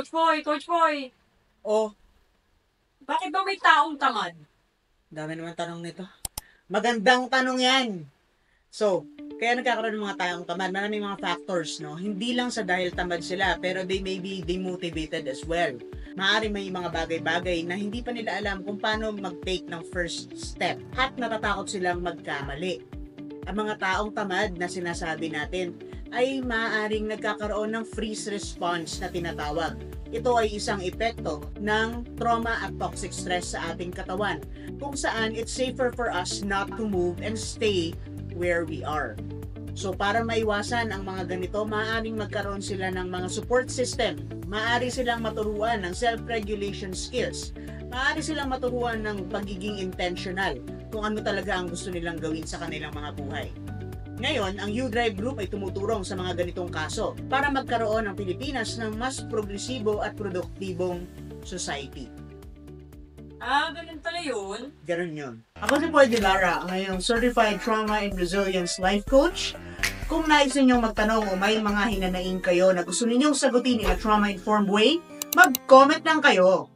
Coach Boy, Oh, bakit ba may taong tamad? dami naman tanong nito. Magandang tanong yan. So, kaya nagkakaroon ng mga tayong tamad, maraming mga factors, no? Hindi lang sa dahil tamad sila, pero they may be demotivated as well. Maaari may mga bagay-bagay na hindi pa nila alam kung paano mag-take ng first step at natatakot silang magkamali. Ang mga taong tamad na sinasabi natin ay maaaring nagkakaroon ng freeze response na tinatawag. Ito ay isang epekto ng trauma at toxic stress sa ating katawan, kung saan it's safer for us not to move and stay where we are. So para maiwasan ang mga ganito, maaaring magkaroon sila ng mga support system. Maaari silang maturuan ng self-regulation skills. Maaari silang maturuan ng pagiging intentional kung ano talaga ang gusto nilang gawin sa kanilang mga buhay. Ngayon, ang U-Drive Group ay tumutulong sa mga ganitong kaso para magkaroon ng Pilipinas ng mas progresibo at produktibong society. Ganun pala yun. Ganun yun. Ako si Boy Dilara, ang ngayong Certified Trauma and Resilience Life Coach. Kung nais ninyong magtanong o may mga hinanaing kayo na gusto ninyong sagutin in a trauma-informed way, mag-comment lang kayo.